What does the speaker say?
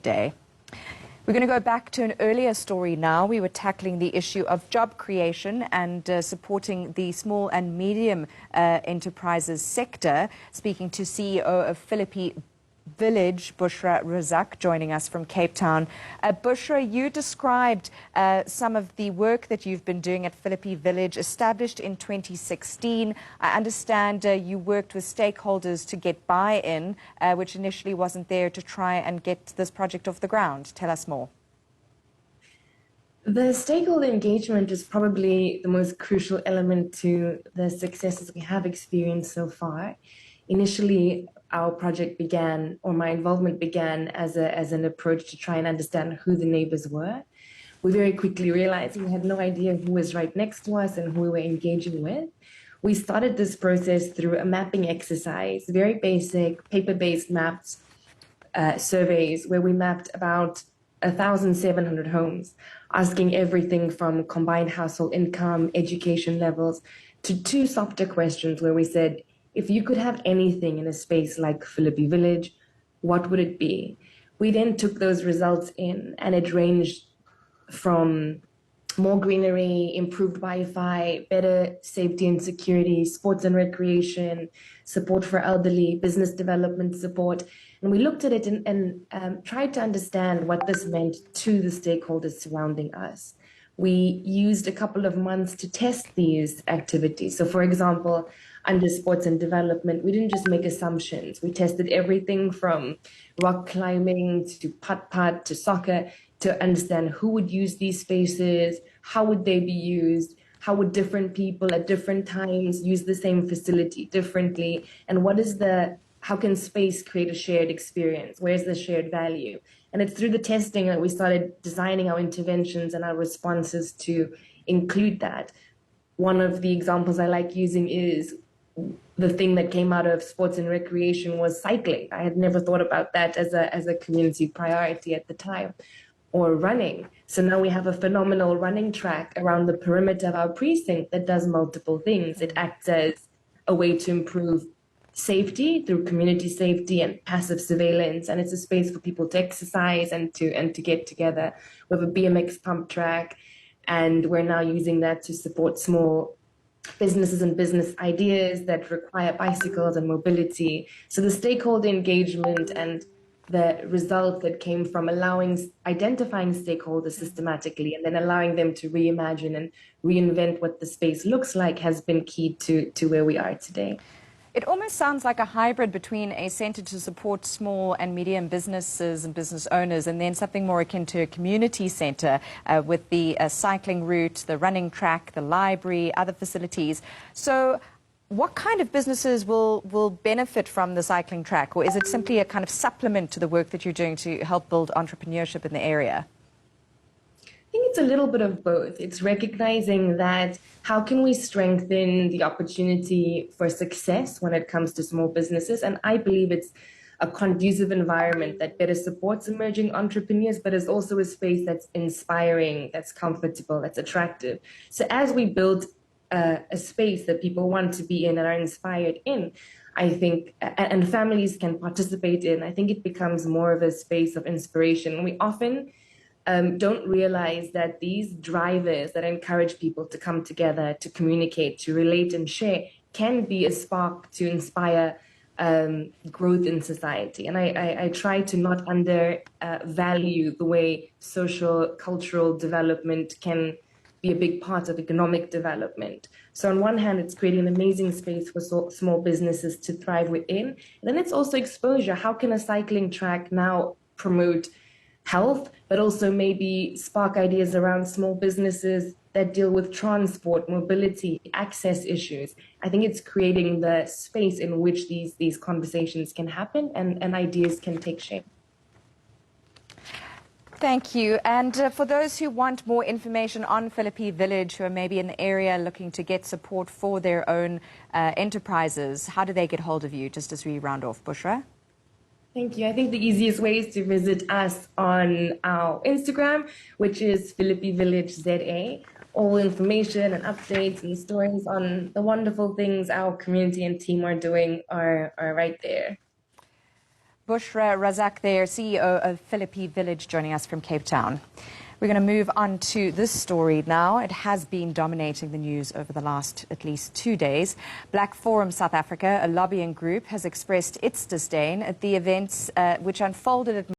day. We're going to go back to an earlier story now. We were tackling the issue of job creation and supporting the small and medium enterprises sector. Speaking to CEO of Philippi Village, Bushra Razack, joining us from Cape Town. Bushra, you described some of the work that you've been doing at Philippi Village, established in 2016. I understand you worked with stakeholders to get buy-in, which initially wasn't there, to try and get this project off the ground. Tell us more. The stakeholder engagement is probably the most crucial element to the successes we have experienced so far. Initially, our project began, or my involvement began, as an approach to try and understand who the neighbors were. We very quickly realized we had no idea who was right next to us and who we were engaging with. We started this process through a mapping exercise, very basic, paper-based maps, surveys, where we mapped about 1,700 homes, asking everything from combined household income, education levels, to two softer questions where we said, if you could have anything in a space like Philippi Village, what would it be? We then took those results in, and it ranged from more greenery, improved Wi-Fi, better safety and security, sports and recreation, support for elderly, business development support. And we looked at it and tried to understand what this meant to the stakeholders surrounding us. We used a couple of months to test these activities. So, for example, under sports and development, we didn't just make assumptions. We tested everything from rock climbing to putt-putt to soccer to understand who would use these spaces, how would they be used, how would different people at different times use the same facility differently, and how can space create a shared experience? Where's the shared value? And it's through the testing that we started designing our interventions and our responses to include that. One of the examples I like using is the thing that came out of sports and recreation was cycling. I had never thought about that as a community priority at the time, or running. So now we have a phenomenal running track around the perimeter of our precinct that does multiple things. It acts as a way to improve safety through community safety and passive surveillance, and it's a space for people to exercise and to get together. We have a BMX pump track, and we're now using that to support small businesses and business ideas that require bicycles and mobility. So the stakeholder engagement and the result that came from identifying stakeholders systematically and then allowing them to reimagine and reinvent what the space looks like has been key to where we are today. It almost sounds like a hybrid between a centre to support small and medium businesses and business owners, and then something more akin to a community centre with the cycling route, the running track, the library, other facilities. So what kind of businesses will benefit from the cycling track, or is it simply a kind of supplement to the work that you're doing to help build entrepreneurship in the area? I think it's a little bit of both. It's recognizing that how can we strengthen the opportunity for success when it comes to small businesses? And I believe it's a conducive environment that better supports emerging entrepreneurs, but is also a space that's inspiring, that's comfortable, that's attractive. So as we build a space that people want to be in and are inspired in, I think, and families can participate in, I think it becomes more of a space of inspiration. We often don't realize that these drivers that encourage people to come together, to communicate, to relate and share, can be a spark to inspire growth in society. And I try to not undervalue the way social, cultural development can be a big part of economic development. So on one hand, it's creating an amazing space for small businesses to thrive within. And then it's also exposure. How can a cycling track now promote health, but also maybe spark ideas around small businesses that deal with transport, mobility, access issues? I think it's creating the space in which these conversations can happen and ideas can take shape. Thank you. And for those who want more information on Philippi Village, who are maybe in the area looking to get support for their own enterprises, how do they get hold of you, just as we round off, Bushra? Thank you. I think the easiest way is to visit us on our Instagram, which is Philippi Village ZA. All information and updates and stories on the wonderful things our community and team are doing are right there. Bushra Razack there, CEO of Philippi Village, joining us from Cape Town. We're going to move on to this story now. It has been dominating the news over the last at least 2 days. Black Forum South Africa, a lobbying group, has expressed its disdain at the events which unfolded at